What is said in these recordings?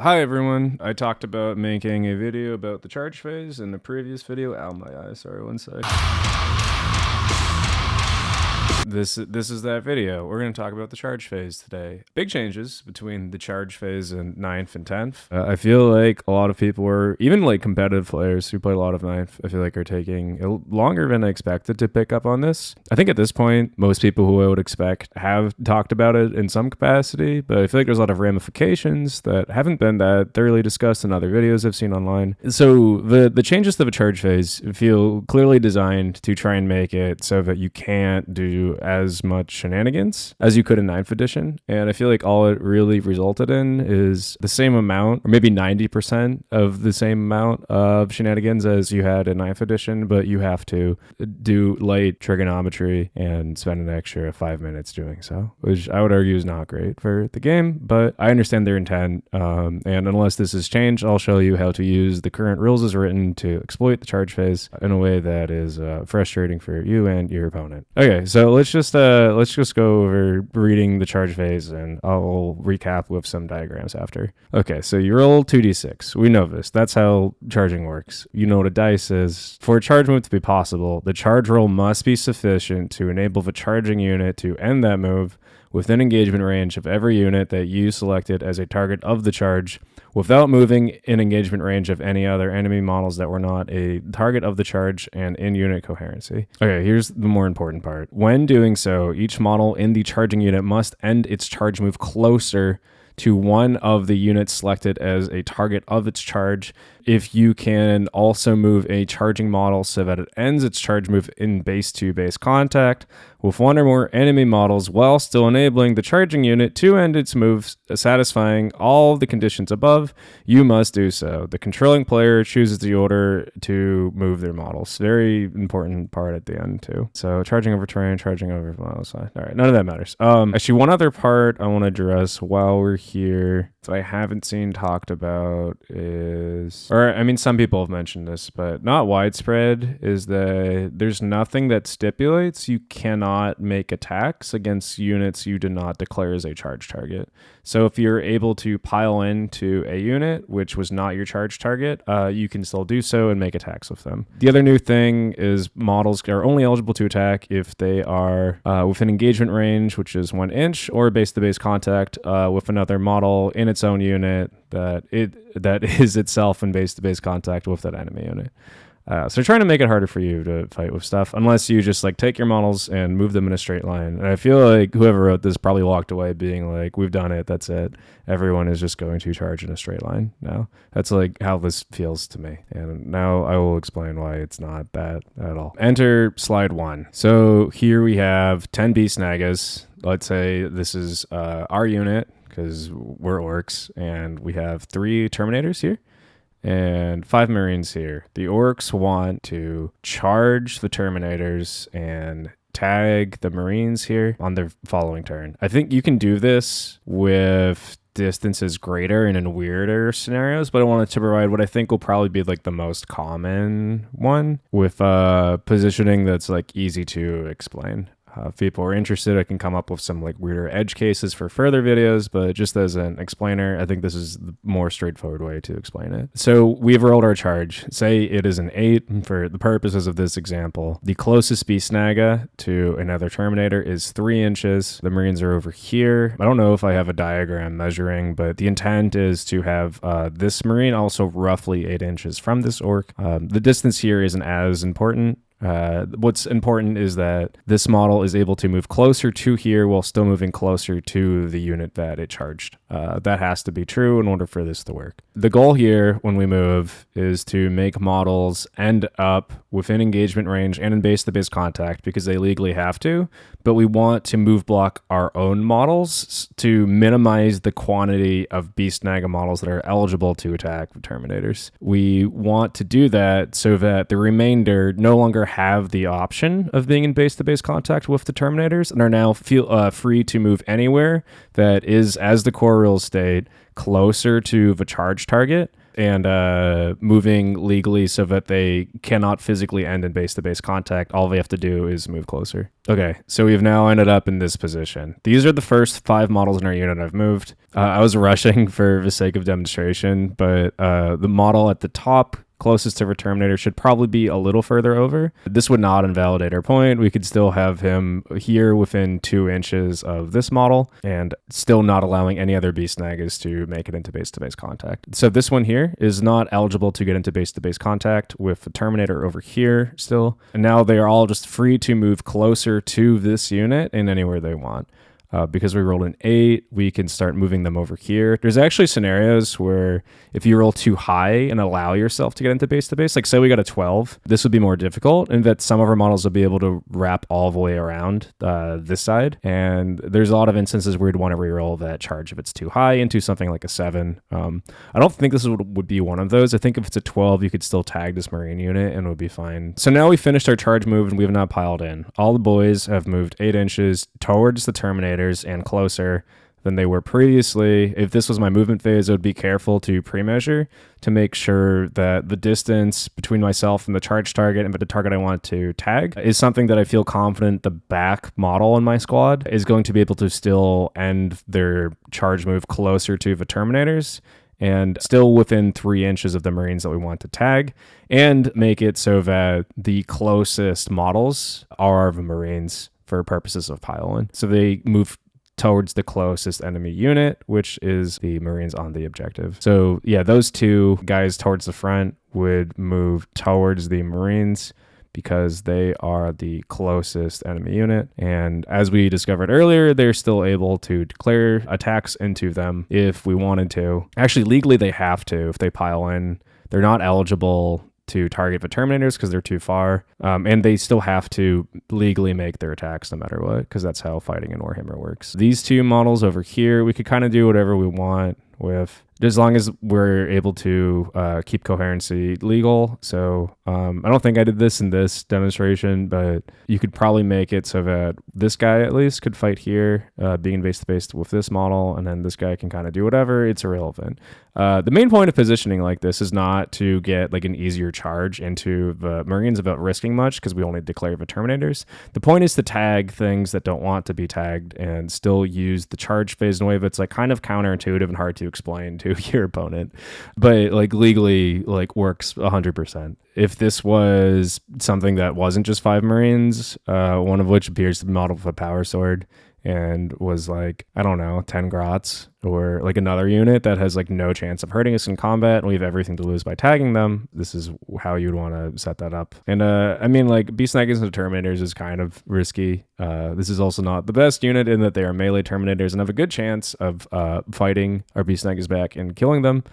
Hi everyone, I talked about making a video about the charge phase in the previous video. Ow, my eye, sorry, one sec. This is that video. We're going to talk about the charge phase today. Big changes between the charge phase and 9th and 10th. I feel like a lot of people are, even like competitive players who play a lot of 9th, I feel like are taking longer than I expected to pick up on this. I think at this point, most people who I would expect have talked about it in some capacity, but I feel like there's a lot of ramifications that haven't been that thoroughly discussed in other videos I've seen online. So the changes to the charge phase feel clearly designed to try and make it so that you can't do as much shenanigans as you could in 9th edition. And I feel like all it really resulted in is the same amount, or maybe 90% of the same amount of shenanigans as you had in 9th edition, but you have to do light trigonometry and spend an extra 5 minutes doing so, which I would argue is not great for the game, but I understand their intent. And unless this has changed, I'll show you how to use the current rules as written to exploit the charge phase in a way that is frustrating for you and your opponent. Okay, so let's just go over reading the charge phase, and I'll recap with some diagrams after. Okay, so you roll 2d6. We know this. That's how charging works. You know what a dice is. For a charge move to be possible, the charge roll must be sufficient to enable the charging unit to end that move within engagement range of every unit that you selected as a target of the charge, without moving in engagement range of any other enemy models that were not a target of the charge, and in unit coherency. Okay, here's the more important part. When doing so, each model in the charging unit must end its charge move closer to one of the units selected as a target of its charge. If you can also move a charging model so that it ends its charge move in base-to-base contact with one or more enemy models while still enabling the charging unit to end its move, satisfying all the conditions above, you must do so. The controlling player chooses the order to move their models. Very important part at the end too. So charging over terrain, charging over models. All right, none of that matters. Actually, one other part I want to address while we're here that I haven't seen talked about is, or I mean, some people have mentioned this, but not widespread, is that there's nothing that stipulates you cannot make attacks against units you did not declare as a charge target. So if you're able to pile into a unit which was not your charge target, you can still do so and make attacks with them. The other new thing is models are only eligible to attack if they are within engagement range, which is 1 inch, or base-to-base contact with another model in its own unit that is itself in base-to-base contact with that enemy unit. So they're trying to make it harder for you to fight with stuff, unless you just like take your models and move them in a straight line. And I feel like whoever wrote this probably walked away being like, we've done it, that's it. Everyone is just going to charge in a straight line now. That's like how this feels to me. And now I will explain why it's not that at all. Enter slide 1. So here we have 10 beast nagas. Let's say this is our unit, because we're orcs, and we have 3 terminators here and 5 marines here. The orcs want to charge the terminators and tag the marines here on their following turn. I think you can do this with distances greater and in weirder scenarios, but I wanted to provide what I think will probably be like the most common one with positioning that's like easy to explain. If people are interested, I can come up with some like weirder edge cases for further videos, but just as an explainer, I think this is the more straightforward way to explain it. So we've rolled our charge. Say it is an 8 for the purposes of this example. The closest beast naga to another terminator is 3 inches. The marines are over here. I don't know if I have a diagram measuring, but the intent is to have this marine also roughly 8 inches from this orc. The distance here isn't as important. What's important is that this model is able to move closer to here while still moving closer to the unit that it charged. That has to be true in order for this to work. The goal here when we move is to make models end up within engagement range and in base-to-base contact because they legally have to, but we want to move block our own models to minimize the quantity of beast naga models that are eligible to attack the terminators. We want to do that so that the remainder no longer have the option of being in base-to-base contact with the terminators and are now free to move anywhere that is, as the core rules state, closer to the charge target and moving legally so that they cannot physically end in base-to-base contact. All they have to do is move closer. Okay, so we've now ended up in this position. These are the first 5 models in our unit I've moved. I was rushing for the sake of demonstration, but the model at the top closest to the Terminator should probably be a little further over. This would not invalidate our point. We could still have him here within 2 inches of this model and still not allowing any other beast nagas to make it into base-to-base contact. So this one here is not eligible to get into base-to-base contact with the Terminator over here still. And now they are all just free to move closer to this unit in anywhere they want. Because we rolled an 8, we can start moving them over here. There's actually scenarios where if you roll too high and allow yourself to get into base-to-base, like say we got a 12, this would be more difficult, and that some of our models will be able to wrap all the way around this side. And there's a lot of instances where you'd want to reroll that charge if it's too high into something like a 7. I don't think this would be one of those. I think if it's a 12, you could still tag this Marine unit and it would be fine. So now we finished our charge move and we have now piled in. All the boys have moved 8 inches towards the Terminator and closer than they were previously. If this was my movement phase, I would be careful to pre-measure to make sure that the distance between myself and the charge target and the target I want to tag is something that I feel confident the back model in my squad is going to be able to still end their charge move closer to the Terminators and still within 3 inches of the Marines that we want to tag, and make it so that the closest models are the Marines for purposes of pile-in. So they move towards the closest enemy unit, which is the Marines on the objective. So yeah, those 2 guys towards the front would move towards the Marines because they are the closest enemy unit. And as we discovered earlier, they're still able to declare attacks into them if we wanted to. Actually, legally, they have to if they pile in. They're not eligible to target the Terminators because they're too far, and they still have to legally make their attacks no matter what, because that's how fighting in Warhammer works. These 2 models over here, we could kind of do whatever we want with, as long as we're able to keep coherency legal. So I don't think I did this in this demonstration, but you could probably make it so that this guy at least could fight here, being base-to-base with this model, and then this guy can kind of do whatever. It's irrelevant. The main point of positioning like this is not to get like an easier charge into the Marines without risking much, because we only declare the Terminators. The point is to tag things that don't want to be tagged and still use the charge phase in a way that's like kind of counterintuitive and hard to explain to your opponent, but like legally like works 100%. If this was something that wasn't just 5 Marines, one of which appears to be modeled with a power sword and was like, I don't know, 10 grots, or like another unit that has like no chance of hurting us in combat and we have everything to lose by tagging them, this is how you'd want to set that up. And I mean, like beast nagas and Terminators is kind of risky. This is also not the best unit in that they are melee Terminators and have a good chance of fighting our beast nagas back and killing them.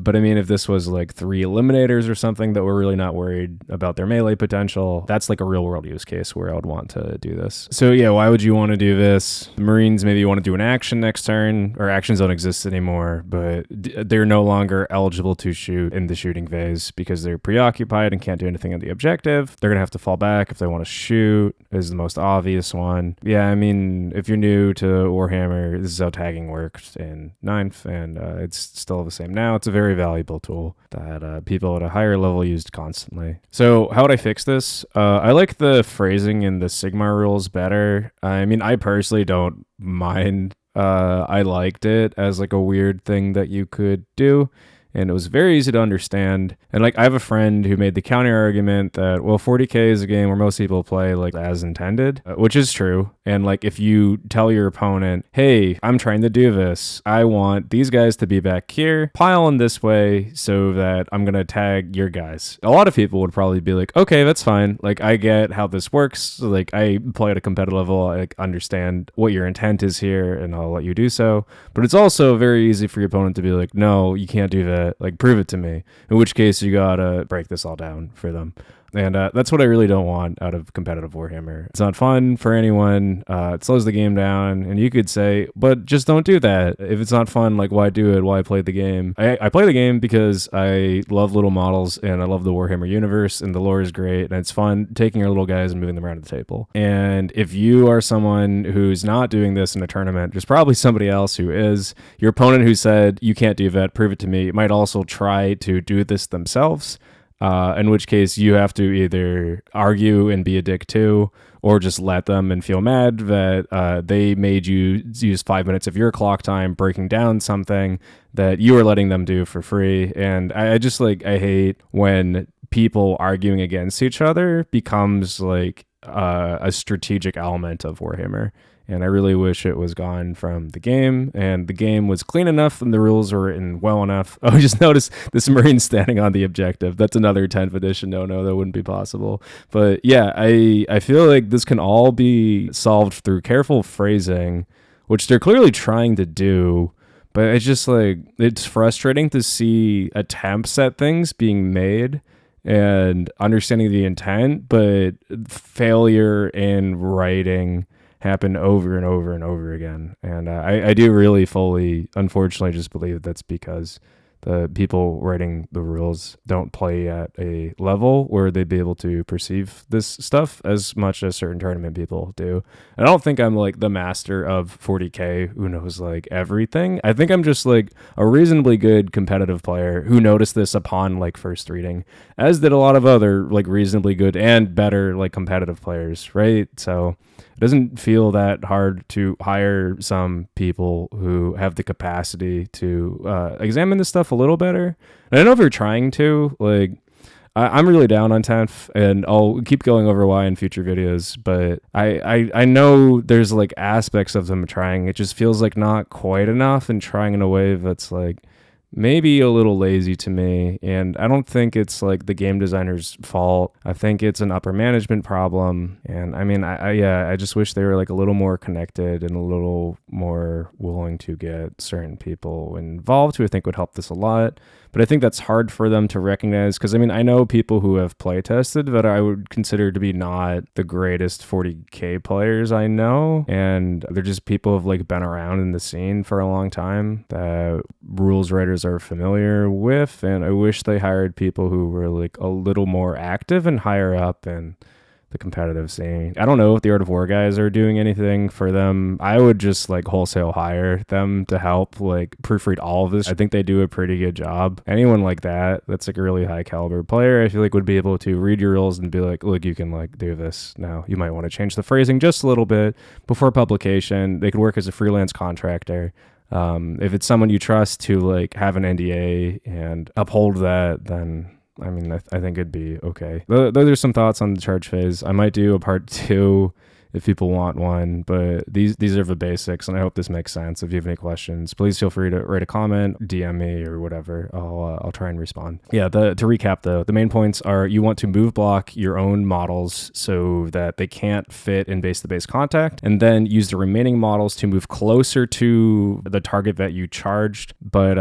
But I mean, if this was like 3 eliminators or something that we're really not worried about their melee potential, that's like a real world use case where I would want to do this. So yeah, why would you want to do this? Marines, maybe you want to do an action next turn, or actions don't exist anymore, but they're no longer eligible to shoot in the shooting phase because they're preoccupied and can't do anything on the objective. They're going to have to fall back if they want to shoot, is the most obvious one. Yeah, I mean, if you're new to Warhammer, this is how tagging worked in 9th, and it's still the same now. It's a very valuable tool that people at a higher level used constantly. So how would I fix this? I like the phrasing in the Sigmar rules better. I mean, I personally don't mind. I liked it as like a weird thing that you could do, and it was very easy to understand. And like, I have a friend who made the counter argument that, well, 40k is a game where most people play like as intended, which is true. And like, if you tell your opponent, hey, I'm trying to do this, I want these guys to be back here, pile in this way so that I'm going to tag your guys, a lot of people would probably be like, okay, that's fine. Like, I get how this works. So, like, I play at a competitive level. I understand what your intent is here and I'll let you do so. But it's also very easy for your opponent to be like, no, you can't do that. Like, prove it to me. In which case you gotta break this all down for them. And that's what I really don't want out of competitive Warhammer. It's not fun for anyone. It slows the game down. And you could say, but just don't do that. If it's not fun, like, why do it? Why play the game? I play the game because I love little models and I love the Warhammer universe, and the lore is great, and it's fun taking your little guys and moving them around the table. And if you are someone who's not doing this in a tournament, there's probably somebody else who is. Your opponent who said, you can't do that, prove it to me, might also try to do this themselves. In which case you have to either argue and be a dick too, or just let them and feel mad that they made you use 5 minutes of your clock time breaking down something that you were letting them do for free. And I just I hate when people arguing against each other becomes like a strategic element of Warhammer. And I really wish it was gone from the game. And the game was clean enough and the rules were written well enough. Oh, I just noticed this Marine standing on the objective. That's another 10th edition. No, that wouldn't be possible. But yeah, I feel like this can all be solved through careful phrasing, which they're clearly trying to do. But it's just it's frustrating to see attempts at things being made and understanding the intent, but failure in writing happen over and over and over again. And I do really fully, unfortunately, just believe that's because the people writing the rules don't play at a level where they'd be able to perceive this stuff as much as certain tournament people do. And I don't think I'm the master of 40k who knows everything. I think I'm just a reasonably good competitive player who noticed this upon first reading, as did a lot of other reasonably good and better competitive players, right? So it doesn't feel that hard to hire some people who have the capacity to examine this stuff a little better. And I know if you're trying to, I'm really down on 10th, and I'll keep going over why in future videos, but I know there's aspects of them trying. It just feels not quite enough, and trying in a way that's maybe a little lazy to me. And I don't think it's the game designer's fault. I think it's an upper management problem. And I mean, I just wish they were a little more connected and a little more willing to get certain people involved who I think would help this a lot. But I think that's hard for them to recognize, because I mean, I know people who have play tested that I would consider to be not the greatest 40k players I know, and they're just people who've been around in the scene for a long time that rules writers are familiar with. And I wish they hired people who were a little more active and higher up in the competitive scene. I don't know if the Art of War guys are doing anything for them. I would just wholesale hire them to help proofread all of this. I think they do a pretty good job. Anyone that's a really high caliber player, I feel would be able to read your rules and be look, you can do this. Now you might want to change the phrasing just a little bit before publication. They could work as a freelance contractor. If it's someone you trust to have an NDA and uphold that, then I mean, I think it'd be okay. Those are some thoughts on the charge phase. I might do a part 2 if people want one, but these are the basics, and I hope this makes sense. If you have any questions, please feel free to write a comment, DM me, or whatever. I'll try and respond. Yeah, to recap though, the main points are: you want to move block your own models so that they can't fit in base-to-base contact, and then use the remaining models to move closer to the target that you charged, but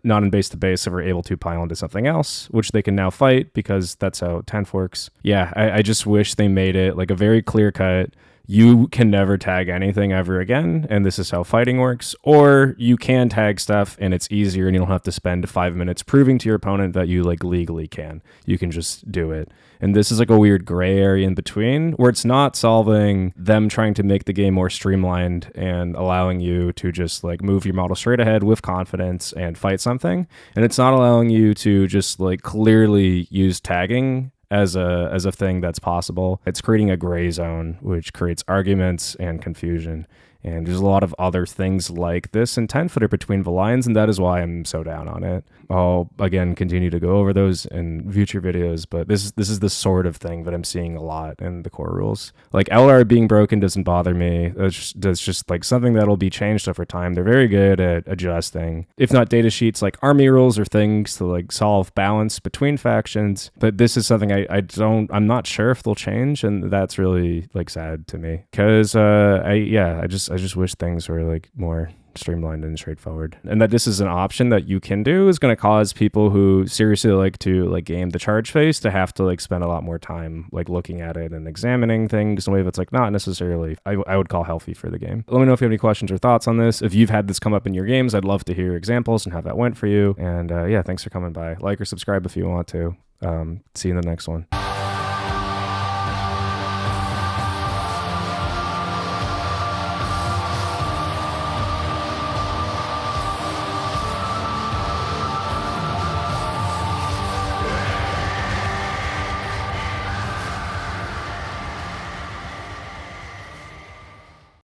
not in base-to-base, so we're able to pile into something else, which they can now fight, because that's how 10th works. Yeah, I just wish they made it a very clear cut. You can never tag anything ever again, and this is how fighting works. Or you can tag stuff and it's easier, and you don't have to spend 5 minutes proving to your opponent that you legally can. You can just do it. And this is a weird gray area in between, where it's not solving them trying to make the game more streamlined and allowing you to just move your model straight ahead with confidence and fight something. And it's not allowing you to just clearly use tagging as a thing that's possible. It's creating a gray zone, which creates arguments and confusion. And there's a lot of other things like this in 10th that are between the lines, and that is why I'm so down on it. I'll, again, continue to go over those in future videos, but this is the sort of thing that I'm seeing a lot in the core rules. LR being broken doesn't bother me. That's just something that'll be changed over time. They're very good at adjusting, if not data sheets, army rules or things to solve balance between factions. But this is something I'm not sure if they'll change, and that's really sad to me, because I just wish things were more streamlined and straightforward. And that this is an option that you can do is going to cause people who seriously like to like game the charge phase to have to like spend a lot more time like looking at it and examining things in a way that's like not necessarily I would call healthy for the game. Let me know if you have any questions or thoughts on this. If you've had this come up in your games, I'd love to hear examples and how that went for you. And yeah, thanks for coming by. Like or subscribe if you want to. See you in the next one.